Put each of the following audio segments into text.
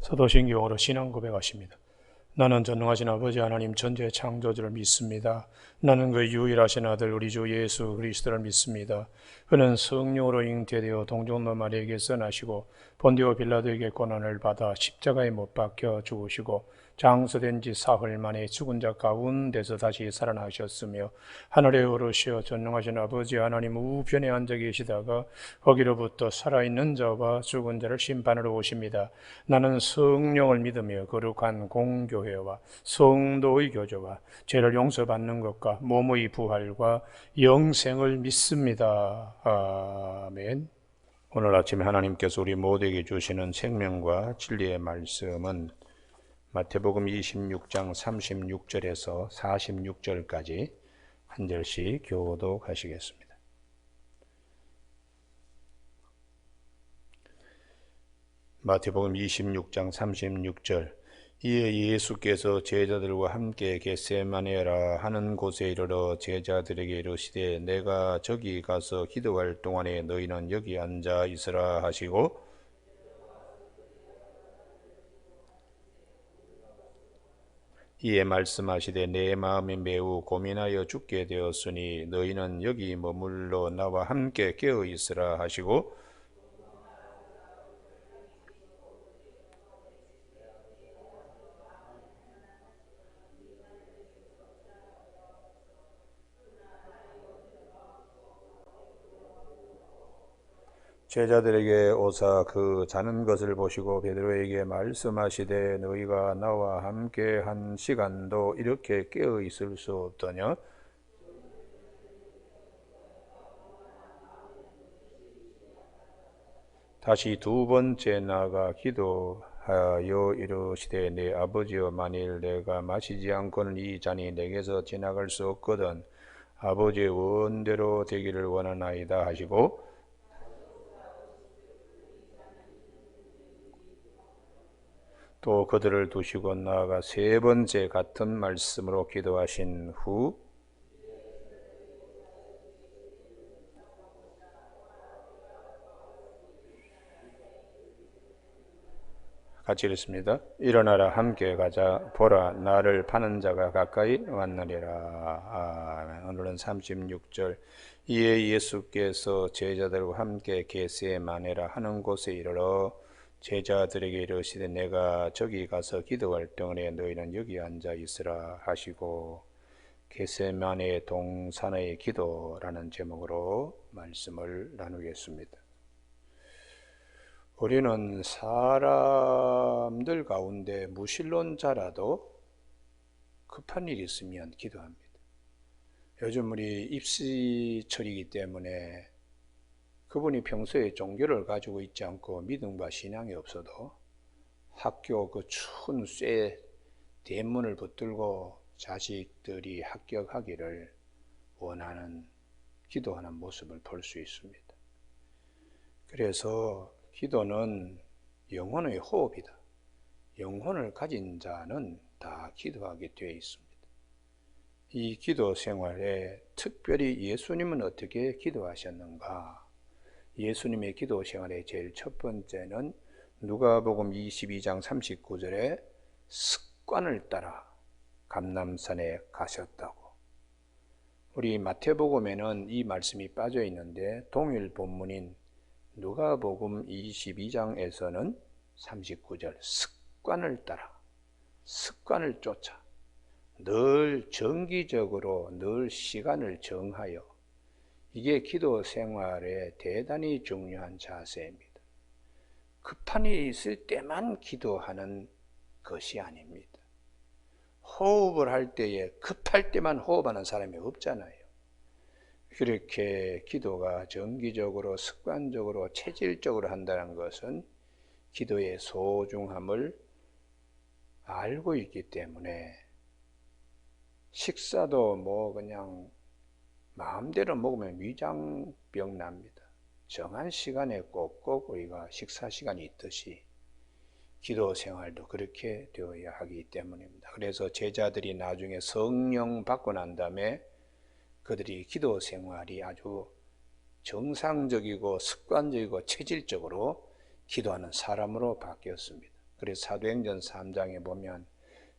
사도신경으로 신앙 고백하십니다. 나는 전능하신 아버지 하나님 전지의 창조주를 믿습니다. 나는 그 유일하신 아들 우리 주 예수 그리스도를 믿습니다. 그는 성령으로 잉태되어 동정녀 마리아에게서 나시고 본디오 빌라도에게 고난을 받아 십자가에 못 박혀 죽으시고 장서된 지 사흘 만에 죽은 자 가운데서 다시 살아나셨으며 하늘에 오르시어 전능하신 아버지 하나님 우편에 앉아 계시다가 거기로부터 살아있는 자와 죽은 자를 심판하러 오십니다. 나는 성령을 믿으며 거룩한 공교회와 성도의 교제와 죄를 용서받는 것과 몸의 부활과 영생을 믿습니다. 아멘. 오늘 아침에 하나님께서 우리 모두에게 주시는 생명과 진리의 말씀은 마태복음 26장 36절에서 46절까지 한 절씩 교독하시겠습니다. 마태복음 26장 36절. 이에 예수께서 제자들과 함께 겟세마네라 하는 곳에 이르러 제자들에게 이르시되 내가 저기 가서 기도할 동안에 너희는 여기 앉아 있으라 하시고 이에 말씀하시되 내 마음이 매우 고민하여 죽게 되었으니 너희는 여기 머물러 나와 함께 깨어 있으라 하시고 제자들에게 오사 그 자는 것을 보시고 베드로에게 말씀하시되 너희가 나와 함께 한 시간도 이렇게 깨어 있을 수 없더냐? 다시 두 번째 나아가 기도하여 이르시되 내 아버지여 만일 내가 마시지 않고는 이 잔이 내게서 지나갈 수 없거든 아버지의 원대로 되기를 원하나이다 하시고 또 그들을 두시고 나아가 세 번째 같은 말씀으로 기도하신 후 같이 읽습니다. 일어나라 함께 가자 보라 나를 파는 자가 가까이 왔느니라. 아멘. 오늘은 36절. 이에 예수께서 제자들과 함께 겟세마네라 하는 곳에 이르러 제자들에게 이르시되 내가 저기 가서 기도할 동안에 너희는 여기 앉아 있으라 하시고 겟세마네 동산의 기도라는 제목으로 말씀을 나누겠습니다. 우리는 사람들 가운데 무신론자라도 급한 일이 있으면 기도합니다. 요즘 우리 입시철이기 때문에 그분이 평소에 종교를 가지고 있지 않고 믿음과 신앙이 없어도 학교 그 추운 쇠 대문을 붙들고 자식들이 합격하기를 원하는 기도하는 모습을 볼 수 있습니다. 그래서 기도는 영혼의 호흡이다. 영혼을 가진 자는 다 기도하게 되어 있습니다. 이 기도 생활에 특별히 예수님은 어떻게 기도하셨는가? 예수님의 기도 생활의 제일 첫 번째는 누가복음 22장 39절에 습관을 따라 감람산에 가셨다고. 우리 마태복음에는 이 말씀이 빠져 있는데 동일 본문인 누가복음 22장에서는 39절 습관을 따라 습관을 쫓아 늘 정기적으로 늘 시간을 정하여 이게 기도 생활에 대단히 중요한 자세입니다. 급한 일이 있을 때만 기도하는 것이 아닙니다. 호흡을 할 때에 급할 때만 호흡하는 사람이 없잖아요. 그렇게 기도가 정기적으로 습관적으로 체질적으로 한다는 것은 기도의 소중함을 알고 있기 때문에 식사도 뭐 그냥 마음대로 먹으면 위장병 납니다. 정한 시간에 꼭꼭 우리가 식사 시간이 있듯이 기도 생활도 그렇게 되어야 하기 때문입니다. 그래서 제자들이 나중에 성령 받고 난 다음에 그들이 기도 생활이 아주 정상적이고 습관적이고 체질적으로 기도하는 사람으로 바뀌었습니다. 그래서 사도행전 3장에 보면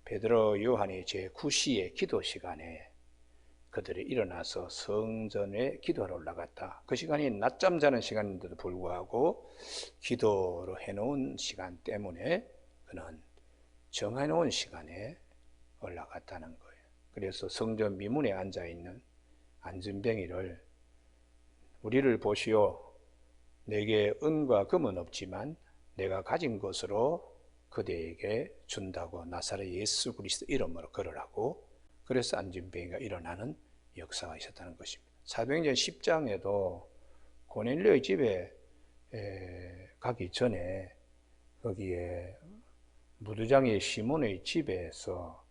베드로 요한이 제9시의 기도 시간에 그들이 일어나서 성전에 기도하러 올라갔다. 그 시간이 낮잠 자는 시간인데도 불구하고 기도로 해놓은 시간 때문에 그는 정해놓은 시간에 올라갔다는 거예요. 그래서 성전 미문에 앉아있는 안진뱅이를 우리를 보시오. 내게 은과 금은 없지만 내가 가진 것으로 그대에게 준다고 나사렛 예수 그리스도 이름으로 걸으라고. 그래서 안진뱅이가 일어나는 역사가 있었다는 것입니다. 사도행전 10장에도 고넬료의 집에 가기 전에 거기에 무두장의 시몬의 집에서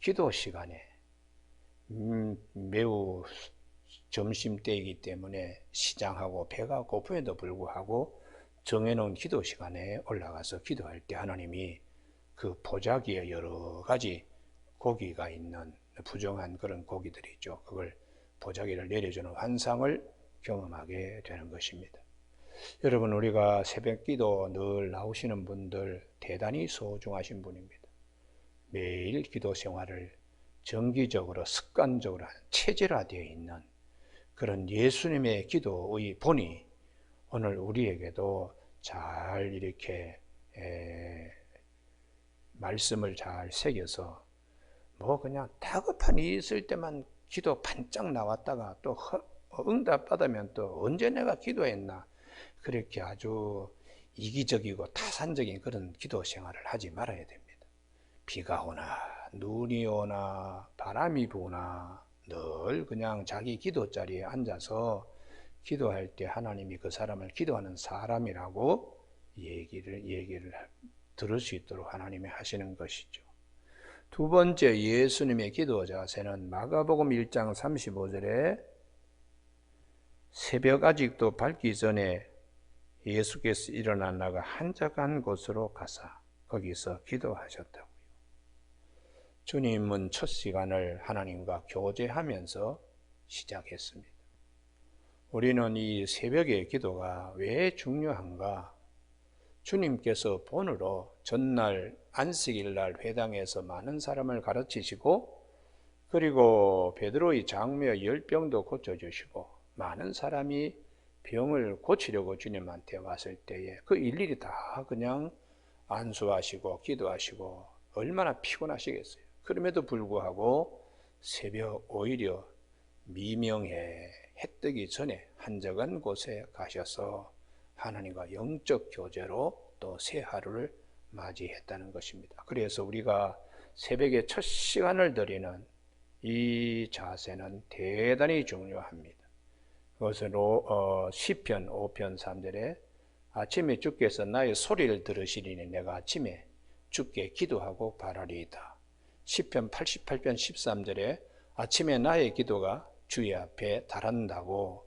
기도 시간에 매우 점심때이기 때문에 시장하고 배가 고픔에도 불구하고 정해놓은 기도 시간에 올라가서 기도할 때 하나님이 그 보자기에 여러 가지 고기가 있는 부정한 그런 고기들이죠. 그걸 보자기를 내려주는 환상을 경험하게 되는 것입니다. 여러분, 우리가 새벽기도 늘 나오시는 분들 대단히 소중하신 분입니다. 매일 기도 생활을 정기적으로 습관적으로 체질화되어 있는 그런 예수님의 기도의 본이 오늘 우리에게도 잘 이렇게 말씀을 잘 새겨서 뭐 그냥 다급한 일이 있을 때만 기도 반짝 나왔다가 또 응답 받으면 또 언제 내가 기도했나, 그렇게 아주 이기적이고 타산적인 그런 기도 생활을 하지 말아야 됩니다. 비가 오나 눈이 오나 바람이 부나 늘 그냥 자기 기도 자리에 앉아서 기도할 때 하나님이 그 사람을 기도하는 사람이라고 얘기를 들을 수 있도록 하나님이 하시는 것이죠. 두 번째 예수님의 기도 자세는 마가복음 1장 35절에 새벽 아직도 밝기 전에 예수께서 일어나 나가 한적한 곳으로 가사 거기서 기도하셨다고요. 주님은 첫 시간을 하나님과 교제하면서 시작했습니다. 우리는 이 새벽의 기도가 왜 중요한가? 주님께서 본으로 전날 안식일날 회당에서 많은 사람을 가르치시고 그리고 베드로의 장며 열병도 고쳐주시고 많은 사람이 병을 고치려고 주님한테 왔을 때에 그 일일이 다 그냥 안수하시고 기도하시고 얼마나 피곤하시겠어요. 그럼에도 불구하고 새벽 오히려 미명에 해 뜨기 전에 한적한 곳에 가셔서 하나님과 영적 교제로 또 새 하루를 맞이했다는 것입니다. 그래서 우리가 새벽에 첫 시간을 드리는 이 자세는 대단히 중요합니다. 그것은 시편 5편 3절에 아침에 주께서 나의 소리를 들으시리니 내가 아침에 주께 기도하고 바라리이다. 시편 88편 13절에 아침에 나의 기도가 주의 앞에 달한다고.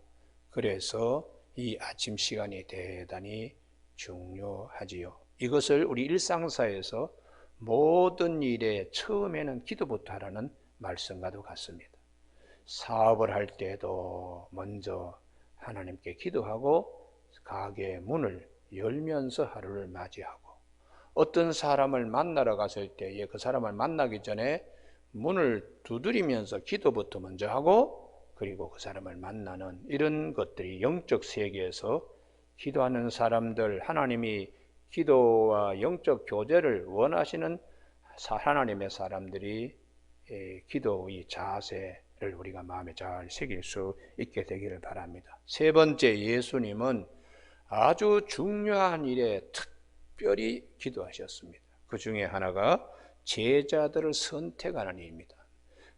그래서 이 아침 시간이 대단히 중요하지요. 이것을 우리 일상사에서 모든 일의 처음에는 기도부터 하라는 말씀과도 같습니다. 사업을 할 때도 먼저 하나님께 기도하고 가게 문을 열면서 하루를 맞이하고, 어떤 사람을 만나러 갔을 때에 그 사람을 만나기 전에 문을 두드리면서 기도부터 먼저 하고 그리고 그 사람을 만나는 이런 것들이 영적 세계에서 기도하는 사람들, 하나님이 기도와 영적 교제를 원하시는 하나님의 사람들이 기도의 자세를 우리가 마음에 잘 새길 수 있게 되기를 바랍니다. 세 번째, 예수님은 아주 중요한 일에 특별히 기도하셨습니다. 그 중에 하나가 제자들을 선택하는 일입니다.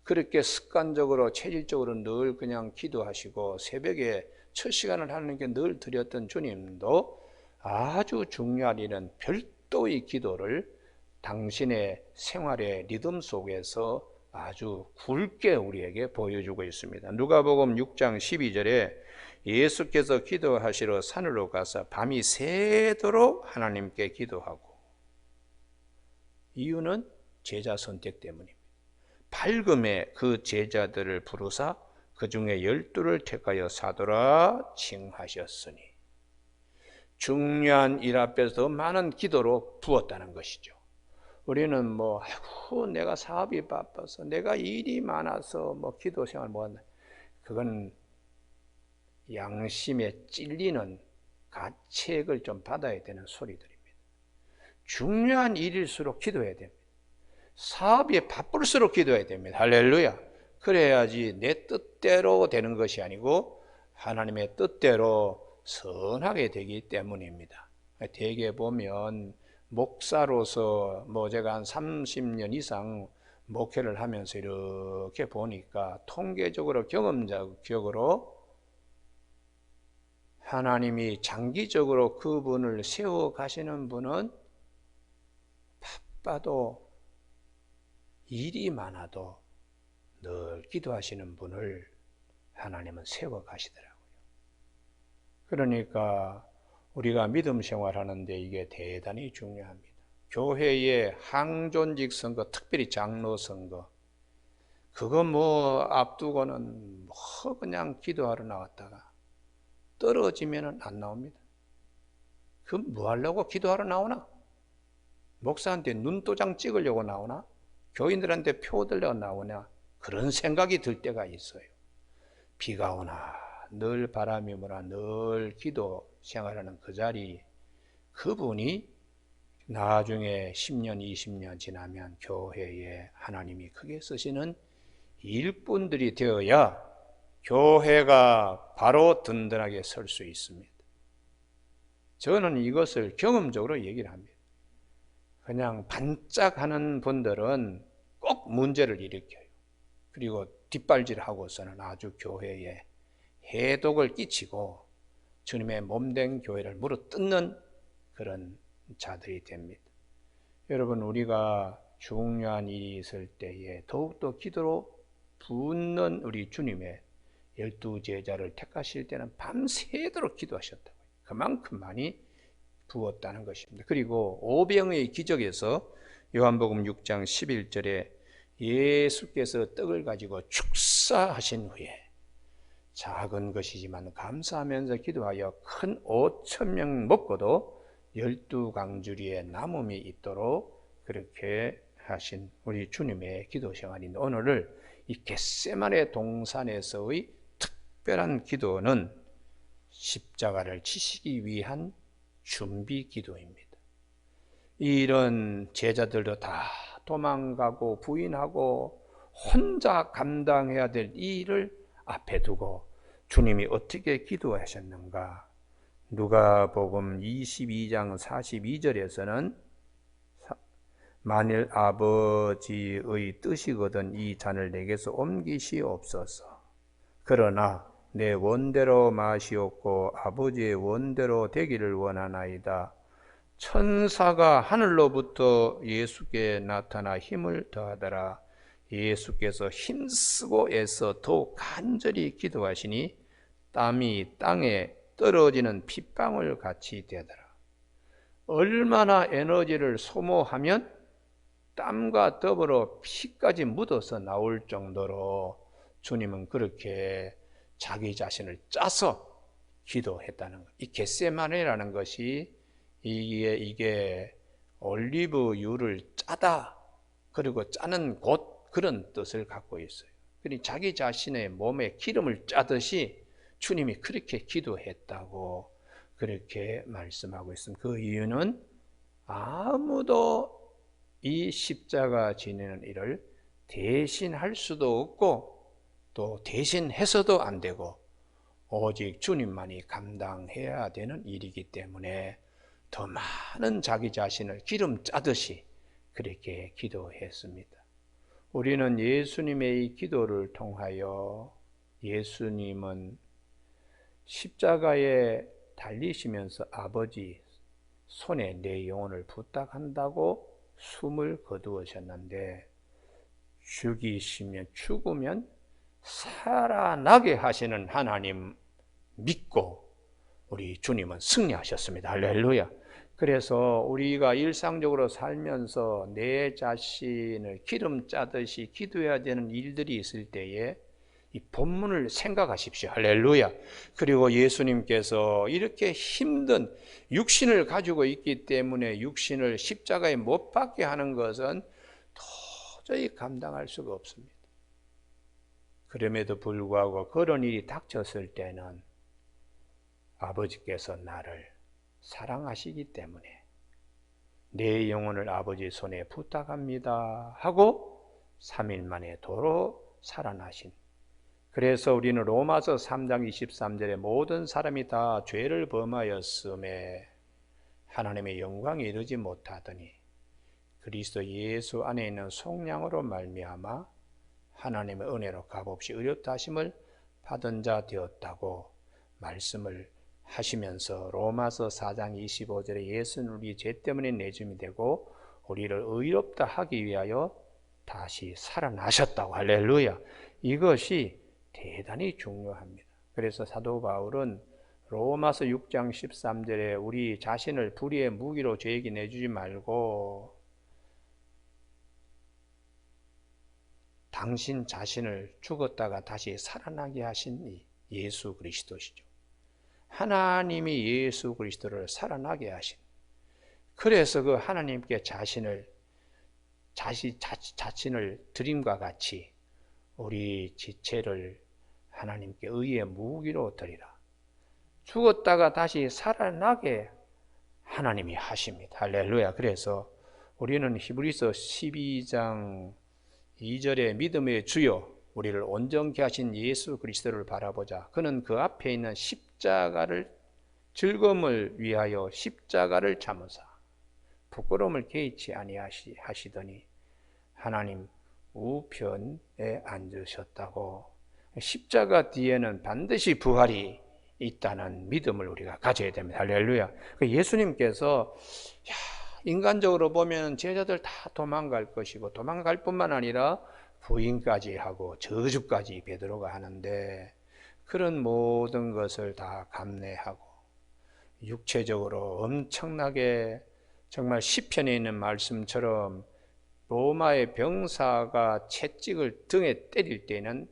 그렇게 습관적으로 체질적으로 늘 그냥 기도하시고 새벽에 첫 시간을 하나님께 늘 드렸던 주님도 아주 중요한 일은 별도의 기도를 당신의 생활의 리듬 속에서 아주 굵게 우리에게 보여주고 있습니다. 누가복음 6장 12절에 예수께서 기도하시러 산으로 가서 밤이 새도록 하나님께 기도하고, 이유는 제자 선택 때문입니다. 밝음에 그 제자들을 부르사 그 중에 12를 택하여 사도라 칭하셨으니, 중요한 일 앞에서 더 많은 기도로 부었다는 것이죠. 우리는 뭐 아이고 내가 사업이 바빠서 내가 일이 많아서 뭐 기도 생활 못한다. 그건 양심에 찔리는 가책을 좀 받아야 되는 소리들입니다. 중요한 일일수록 기도해야 됩니다. 사업이 바쁠수록 기도해야 됩니다. 할렐루야. 그래야지 내 뜻대로 되는 것이 아니고 하나님의 뜻대로 선하게 되기 때문입니다. 대개 보면 목사로서 뭐 제가 한 30년 이상 목회를 하면서 이렇게 보니까 통계적으로 경험적으로 하나님이 장기적으로 그분을 세워 가시는 분은 바빠도 일이 많아도 늘 기도하시는 분을 하나님은 세워 가시더라고요. 그러니까 우리가 믿음 생활하는데 이게 대단히 중요합니다. 교회의 항존직 선거, 특별히 장로 선거, 그거 뭐 앞두고는 뭐 그냥 기도하러 나왔다가 떨어지면 안 나옵니다. 그 뭐 하려고 기도하러 나오나? 목사한테 눈도장 찍으려고 나오나? 교인들한테 표 들려 나오냐? 그런 생각이 들 때가 있어요. 비가 오나 늘 바람이 부나 늘 기도 생활하는 그 자리, 그분이 나중에 10년 20년 지나면 교회에 하나님이 크게 쓰시는 일꾼들이 되어야 교회가 바로 든든하게 설 수 있습니다. 저는 이것을 경험적으로 얘기를 합니다. 그냥 반짝하는 분들은 꼭 문제를 일으켜요. 그리고 뒷발질하고서는 아주 교회에 해독을 끼치고 주님의 몸된 교회를 물어뜯는 그런 자들이 됩니다. 여러분, 우리가 중요한 일이 있을 때에 더욱더 기도로 붓는 우리 주님의 12제자를 택하실 때는 밤새도록 기도하셨다고요. 그만큼 많이 부었다는 것입니다. 그리고 오병의 기적에서 요한복음 6장 11절에 예수께서 떡을 가지고 축사하신 후에 작은 것이지만 감사하면서 기도하여 큰 5,000명 먹고도 12강주리에 남음이 있도록 그렇게 하신 우리 주님의 기도 생활인 오늘을 이 겟세마네 동산에서의 특별한 기도는 십자가를 지시기 위한 준비 기도입니다. 이런 제자들도 다 도망가고 부인하고 혼자 감당해야 될 이 일을 앞에 두고 주님이 어떻게 기도하셨는가? 누가복음 22장 42절에서는 만일 아버지의 뜻이거든 이 잔을 내게서 옮기시옵소서. 그러나 내 원대로 마시옵고 아버지의 원대로 되기를 원하나이다. 천사가 하늘로부터 예수께 나타나 힘을 더하더라. 예수께서 힘쓰고 애써 더욱 간절히 기도하시니 땀이 땅에 떨어지는 핏방울 같이 되더라. 얼마나 에너지를 소모하면 땀과 더불어 피까지 묻어서 나올 정도로 주님은 그렇게 자기 자신을 짜서 기도했다는 것. 이 겟세마네라는 것이 이게 올리브유를 짜다, 그리고 짜는 곳, 그런 뜻을 갖고 있어요. 그러니 자기 자신의 몸에 기름을 짜듯이 주님이 그렇게 기도했다고 그렇게 말씀하고 있습니다. 그 이유는 아무도 이 십자가 지내는 일을 대신할 수도 없고 또 대신해서도 안 되고 오직 주님만이 감당해야 되는 일이기 때문에 더 많은 자기 자신을 기름 짜듯이 그렇게 기도했습니다. 우리는 예수님의 이 기도를 통하여 예수님은 십자가에 달리시면서 아버지 손에 내 영혼을 부탁한다고 숨을 거두으셨는데 죽으면 살아나게 하시는 하나님 믿고 우리 주님은 승리하셨습니다. 할렐루야. 그래서 우리가 일상적으로 살면서 내 자신을 기름 짜듯이 기도해야 되는 일들이 있을 때에 이 본문을 생각하십시오. 할렐루야. 그리고 예수님께서 이렇게 힘든 육신을 가지고 있기 때문에 육신을 십자가에 못 박게 하는 것은 도저히 감당할 수가 없습니다. 그럼에도 불구하고 그런 일이 닥쳤을 때는 아버지께서 나를 사랑하시기 때문에 내 영혼을 아버지 손에 부탁합니다 하고 3일 만에 도로 살아나신, 그래서 우리는 로마서 3장 23절에 모든 사람이 다 죄를 범하였음에 하나님의 영광에 이르지 못하더니 그리스도 예수 안에 있는 속량으로 말미암아 하나님의 은혜로 값없이 의롭다 하심을 받은 자 되었다고 말씀을 하시면서 로마서 4장 25절에 예수는 우리 죄 때문에 내줌이 되고 우리를 의롭다 하기 위하여 다시 살아나셨다고. 할렐루야. 이것이 대단히 중요합니다. 그래서 사도 바울은 로마서 6장 13절에 우리 자신을 불의의 무기로 죄에게 내주지 말고 당신 자신을 죽었다가 다시 살아나게 하신 이 예수 그리스도시죠. 하나님이 예수 그리스도를 살아나게 하신, 그래서 그 하나님께 자신을 드림과 같이 우리 지체를 하나님께 의의 무기로 드리라. 죽었다가 다시 살아나게 하나님이 하십니다. 할렐루야. 그래서 우리는 히브리서 12장 2절에 믿음의 주요 우리를 온전케 하신 예수 그리스도를 바라보자. 그는 그 앞에 있는 십자가를 즐거움을 위하여 십자가를 참으사 부끄러움을 개의치 아니하시더니 하나님 우편에 앉으셨다고. 십자가 뒤에는 반드시 부활이 있다는 믿음을 우리가 가져야 됩니다. 할렐루야. 예수님께서 인간적으로 보면 제자들 다 도망갈 것이고 도망갈 뿐만 아니라 부인까지 하고 저주까지 베드로가 하는데 그런 모든 것을 다 감내하고 육체적으로 엄청나게 정말 시편에 있는 말씀처럼 로마의 병사가 채찍을 등에 때릴 때는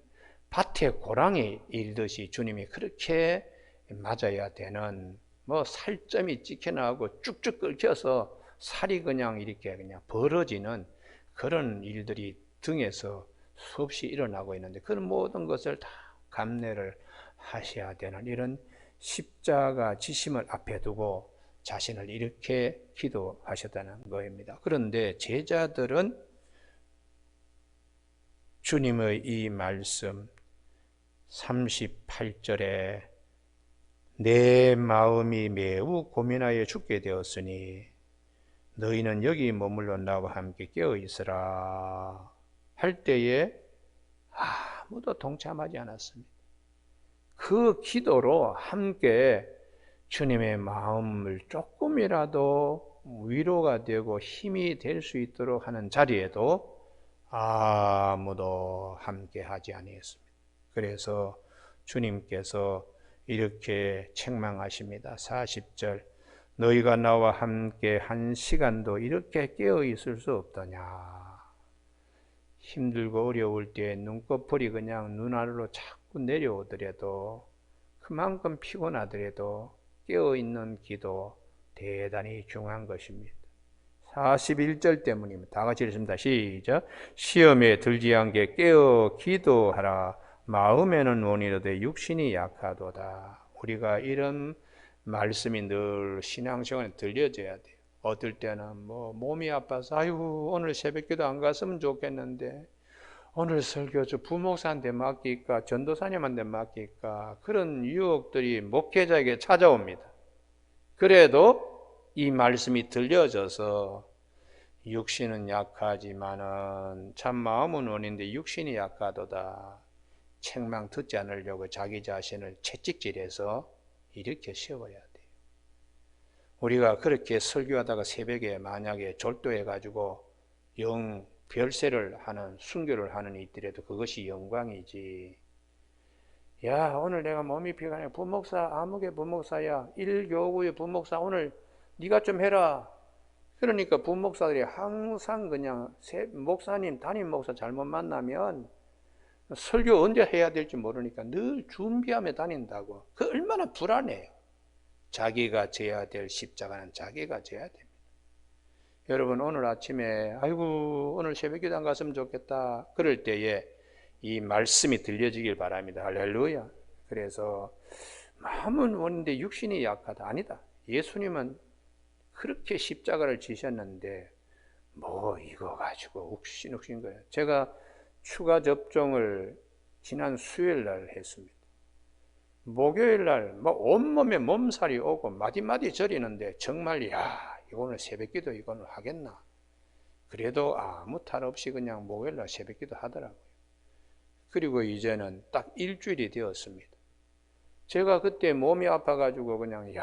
밭에 고랑이 일듯이 주님이 그렇게 맞아야 되는, 살점이 찍혀나오고 쭉쭉 끓여서 살이 그냥 이렇게 그냥 벌어지는 그런 일들이 등에서 수없이 일어나고 있는데 그런 모든 것을 다 감내를 하셔야 되는 이런 십자가 지심을 앞에 두고 자신을 이렇게 기도하셨다는 것입니다. 그런데 제자들은 주님의 이 말씀 38절에 내 마음이 매우 고민하여 죽게 되었으니 너희는 여기 머물러 나와 함께 깨어 있으라 할 때에 아무도 동참하지 않았습니다. 그 기도로 함께 주님의 마음을 조금이라도 위로가 되고 힘이 될 수 있도록 하는 자리에도 아무도 함께 하지 아니했습니다. 그래서 주님께서 이렇게 책망하십니다. 40절 너희가 나와 함께 한 시간도 이렇게 깨어 있을 수 없더냐. 힘들고 어려울 때 눈꺼풀이 그냥 눈 아래로 자꾸 내려오더라도 그만큼 피곤하더라도 깨어있는 기도 대단히 중요한 것입니다. 41절 때문입니다. 다 같이 읽습니다. 시작. 시험에 들지 않게 깨어 기도하라. 마음에는 원이로되 육신이 약하도다. 우리가 이런 말씀이 늘 신앙생활에 들려져야 돼요. 어떨 때는 몸이 아파서 오늘 새벽기도 안 갔으면 좋겠는데 오늘 설교 저 부목사한테 맡길까 전도사님한테 맡길까 그런 유혹들이 목회자에게 찾아옵니다. 그래도 이 말씀이 들려져서 육신은 약하지만은 참 마음은 원인데 육신이 약하도다. 책망 듣지 않으려고 자기 자신을 채찍질해서 이렇게 세워야 돼요. 우리가 그렇게 설교하다가 새벽에 만약에 졸도해가지고 별세를 하는 순교를 하는 이들에도 그것이 영광이지. 야 오늘 내가 몸이 피곤해. 부목사 아무개 부목사야 1교구의 부목사 오늘 네가 좀 해라. 그러니까 부목사들이 항상 그냥 목사님 담임 목사 잘못 만나면 설교 언제 해야 될지 모르니까 늘 준비하며 다닌다고. 그 얼마나 불안해요. 자기가 져야 될 십자가는 자기가 져야 됩니다. 여러분 오늘 아침에 아이고 오늘 새벽기도 안 갔으면 좋겠다 그럴 때에 이 말씀이 들려지길 바랍니다. 할렐루야. 그래서 마음은 원인데 육신이 약하다. 아니다. 예수님은 그렇게 십자가를 지셨는데 뭐 이거 가지고 욱신욱신 거예요. 제가 추가 접종을 지난 수요일 날 했습니다. 목요일 날 뭐 온몸에 몸살이 오고 마디마디 저리는데 정말 이거는 새벽기도 이거는 하겠나. 그래도 아무 탈 없이 그냥 목요일 날 새벽기도 하더라고요. 그리고 이제는 딱 일주일이 되었습니다. 제가 그때 몸이 아파가지고 그냥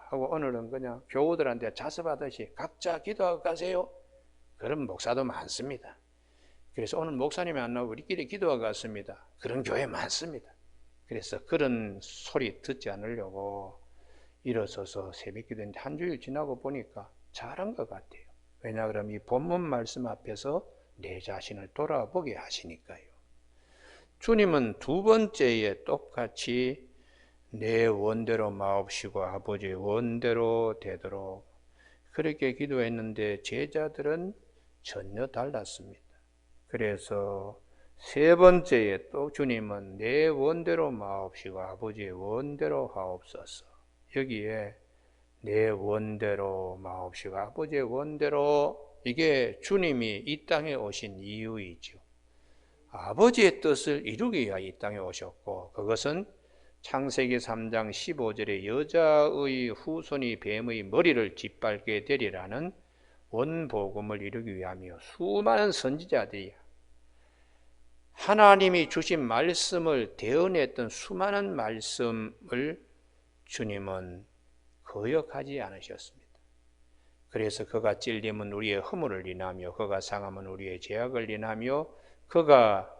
하고 오늘은 그냥 교우들한테 자습하듯이 각자 기도하고 가세요. 그런 목사도 많습니다. 그래서 오늘 목사님이 안 나오고 우리끼리 기도하고 갔습니다. 그런 교회 많습니다. 그래서 그런 소리 듣지 않으려고 일어서서 새벽기도했는데 한 주일 지나고 보니까 잘한 것 같아요. 왜냐 그러면 이 본문 말씀 앞에서 내 자신을 돌아보게 하시니까요. 주님은 두 번째에 똑같이 내 원대로 마옵시고 아버지의 원대로 되도록 그렇게 기도했는데 제자들은 전혀 달랐습니다. 그래서 세 번째에 또 주님은 내 원대로 마옵시고 아버지의 원대로 하옵소서. 여기에 내 원대로 마옵시고 아버지의 원대로, 이게 주님이 이 땅에 오신 이유이죠. 아버지의 뜻을 이루기 위하여 이 땅에 오셨고, 그것은 창세기 3장 15절에 여자의 후손이 뱀의 머리를 짓밟게 되리라는 원복음을 이루기 위하며 수많은 선지자들이 하나님이 주신 말씀을 대언했던 수많은 말씀을 주님은 거역하지 않으셨습니다. 그래서 그가 찔림은 우리의 허물을 인하며 그가 상함은 우리의 죄악을 인하며 그가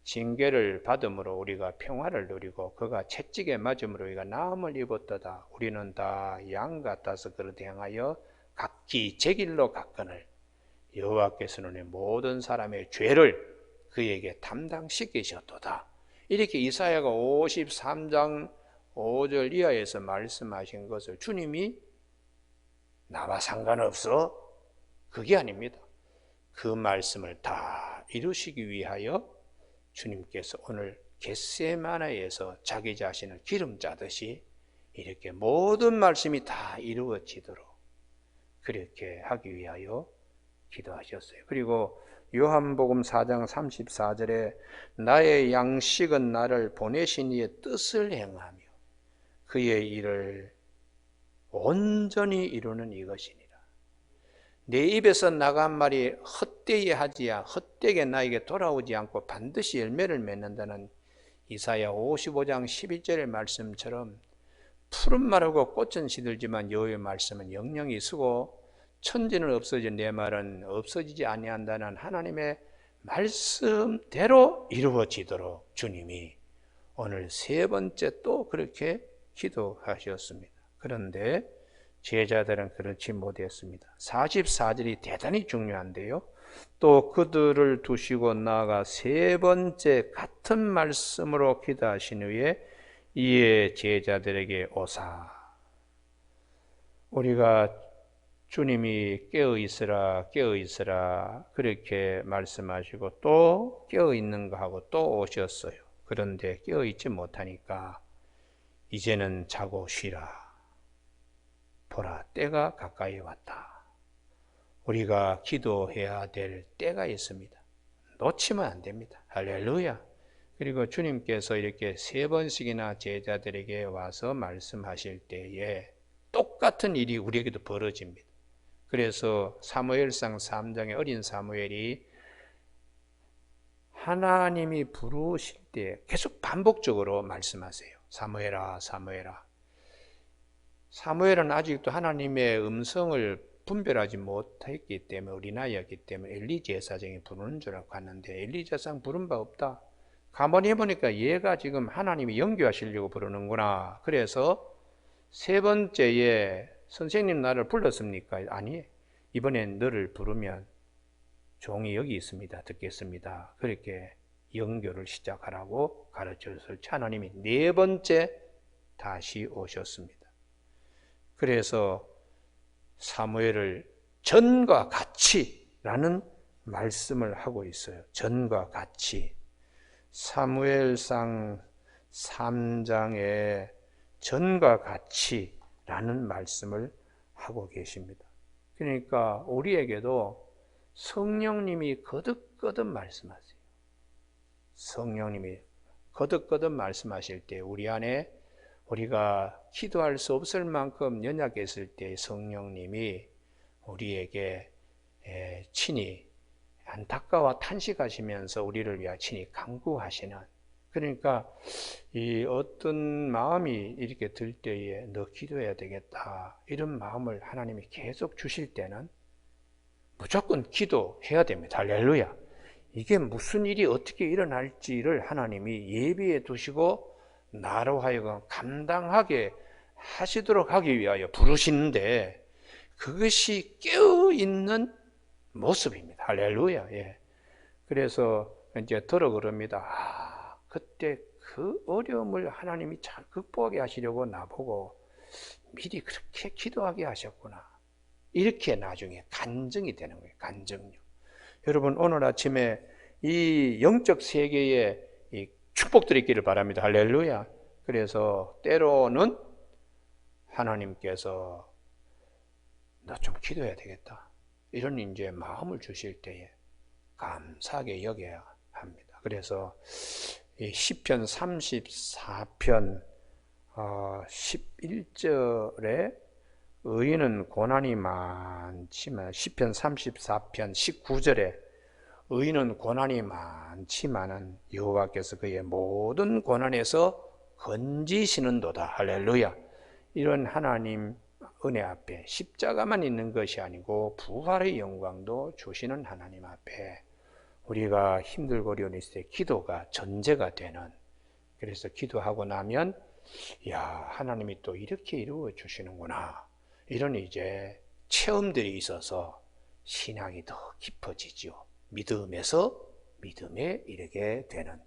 징계를 받음으로 우리가 평화를 누리고 그가 채찍에 맞음으로 우리가 나음을 입었도다. 우리는 다 양 같아서 그릇 행하여 각기 제 길로 갔거늘 여호와께서는 모든 사람의 죄를 그에게 담당시키셨도다. 이렇게 이사야가 53장 5절 이하에서 말씀하신 것을 주님이 나와 상관없어? 그게 아닙니다. 그 말씀을 다 이루시기 위하여 주님께서 오늘 겟세마네에서 자기 자신을 기름 짜듯이 이렇게 모든 말씀이 다 이루어지도록 그렇게 하기 위하여 기도하셨어요. 그리고 요한복음 4장 34절에 나의 양식은 나를 보내신 이의 뜻을 행하며 그의 일을 온전히 이루는 이것이니라. 내 입에서 나간 말이 헛되이 하지야 헛되게 나에게 돌아오지 않고 반드시 열매를 맺는다는 이사야 55장 11절의 말씀처럼 푸른 말하고 꽃은 시들지만 여호와의 말씀은 영영이 있고 천지는 없어져 내 말은 없어지지 아니한다는 하나님의 말씀대로 이루어지도록 주님이 오늘 세 번째 또 그렇게 기도하셨습니다. 그런데 제자들은 그렇지 못했습니다. 44절이 대단히 중요한데요. 또 그들을 두시고 나아가 세 번째 같은 말씀으로 기도하신 후에 이에 제자들에게 오사. 우리가 주님이 깨어있으라 깨어있으라 그렇게 말씀하시고 또 깨어있는가 하고 또 오셨어요. 그런데 깨어있지 못하니까 이제는 자고 쉬라. 보라, 때가 가까이 왔다. 우리가 기도해야 될 때가 있습니다. 놓치면 안 됩니다. 할렐루야. 그리고 주님께서 이렇게 세 번씩이나 제자들에게 와서 말씀하실 때에 똑같은 일이 우리에게도 벌어집니다. 그래서 사무엘상 3장의 어린 사무엘이 하나님이 부르실 때 계속 반복적으로 말씀하세요. 사무엘아, 사무엘아. 사무엘은 아직도 하나님의 음성을 분별하지 못했기 때문에 어린아이였기 때문에 엘리 제사장이 부르는 줄 알고 갔는데 엘리 제사장 부른 바 없다. 가만히 해보니까 얘가 지금 하나님이 연기하시려고 부르는구나. 그래서 세 번째에 선생님 나를 불렀습니까? 아니, 이번엔 너를 부르면 종이 여기 있습니다. 듣겠습니다. 그렇게 영교를 시작하라고 가르쳐서 하나님이 네 번째 다시 오셨습니다. 그래서 사무엘을 전과 같이라는 말씀을 하고 있어요. 전과 같이. 사무엘상 3장에 전과 같이라는 말씀을 하고 계십니다. 그러니까 우리에게도 성령님이 거듭거듭 말씀하세요. 성령님이 거듭거듭 말씀하실 때 우리 안에 우리가 기도할 수 없을 만큼 연약했을 때 성령님이 우리에게 친히 안타까워 탄식하시면서 우리를 위하여 친히 간구하시는, 그러니까 이 어떤 마음이 이렇게 들 때에 너 기도해야 되겠다 이런 마음을 하나님이 계속 주실 때는 무조건 기도해야 됩니다. 할렐루야. 이게 무슨 일이 어떻게 일어날지를 하나님이 예비해 두시고 나로 하여금 감당하게 하시도록 하기 위하여 부르시는데 그것이 깨어있는 모습입니다. 할렐루야. 예. 그래서 이제 들어 그럽니다. 그때 그 어려움을 하나님이 잘 극복하게 하시려고 나보고 미리 그렇게 기도하게 하셨구나. 이렇게 나중에 간증이 되는 거예요. 간증요. 여러분 오늘 아침에 이 영적 세계에 이 축복들이 있기를 바랍니다. 할렐루야. 그래서 때로는 하나님께서 너 좀 기도해야 되겠다 이런 이제 마음을 주실 때에 감사하게 여겨야 합니다. 그래서 이 시편 34편 11절에 의인은 고난이 많지만, 시편 34편 19절에 의인은 고난이 많지만은 여호와께서 그의 모든 고난에서 건지시는도다. 할렐루야. 이런 하나님 은혜 앞에 십자가만 있는 것이 아니고 부활의 영광도 주시는 하나님 앞에 우리가 힘들고 어려운 있을 때 기도가 전제가 되는, 그래서 기도하고 나면 야 하나님이 또 이렇게 이루어 주시는구나 이런 이제 체험들이 있어서 신앙이 더 깊어지죠. 믿음에서 믿음에 이르게 되는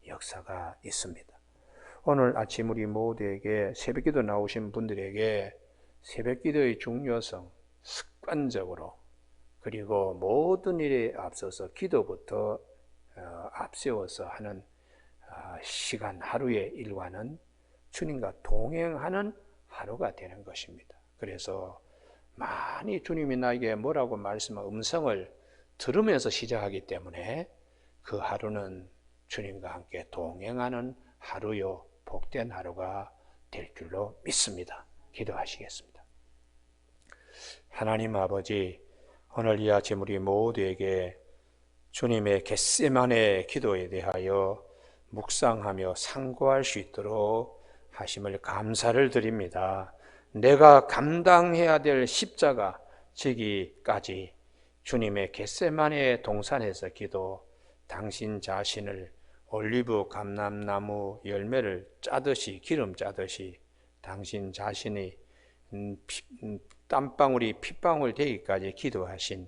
역사가 있습니다. 오늘 아침 우리 모두에게 새벽기도 나오신 분들에게 새벽기도의 중요성 습관적으로, 그리고 모든 일에 앞서서 기도부터 앞세워서 하는 시간, 하루의 일과는 주님과 동행하는 하루가 되는 것입니다. 그래서 많이 주님이 나에게 뭐라고 말씀한 음성을 들으면서 시작하기 때문에 그 하루는 주님과 함께 동행하는 하루요, 복된 하루가 될 줄로 믿습니다. 기도하시겠습니다. 하나님 아버지, 오늘 이 아침 우리 모두에게 주님의 겟세마네 기도에 대하여 묵상하며 상고할 수 있도록 하심을 감사를 드립니다. 내가 감당해야 될 십자가 지기까지 주님의 겟세마네 동산에서 기도, 당신 자신을 올리브 감람나무 열매를 짜듯이, 기름 짜듯이 당신 자신이 땀방울이 핏방울 되기까지 기도하신,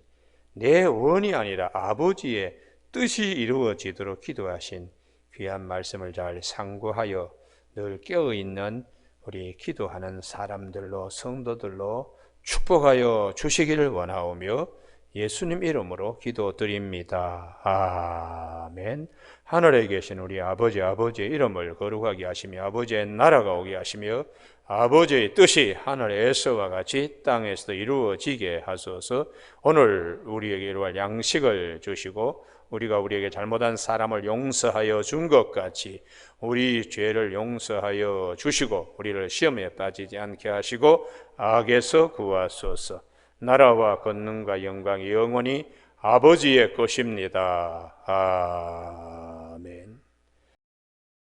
내 원이 아니라 아버지의 뜻이 이루어지도록 기도하신 귀한 말씀을 잘 상고하여 늘 깨어있는 우리 기도하는 사람들로, 성도들로 축복하여 주시기를 원하오며 예수님 이름으로 기도드립니다. 아멘. 하늘에 계신 우리 아버지의 이름을 거룩하게 하시며 아버지의 나라가 오게 하시며 아버지의 뜻이 하늘에서와 같이 땅에서도 이루어지게 하소서. 오늘 우리에게 이루어갈 양식을 주시고 우리가 우리에게 잘못한 사람을 용서하여 준 것 같이 우리 죄를 용서하여 주시고 우리를 시험에 빠지지 않게 하시고 악에서 구하소서. 나라와 권능과 영광이 영원히 아버지의 것입니다. 아멘.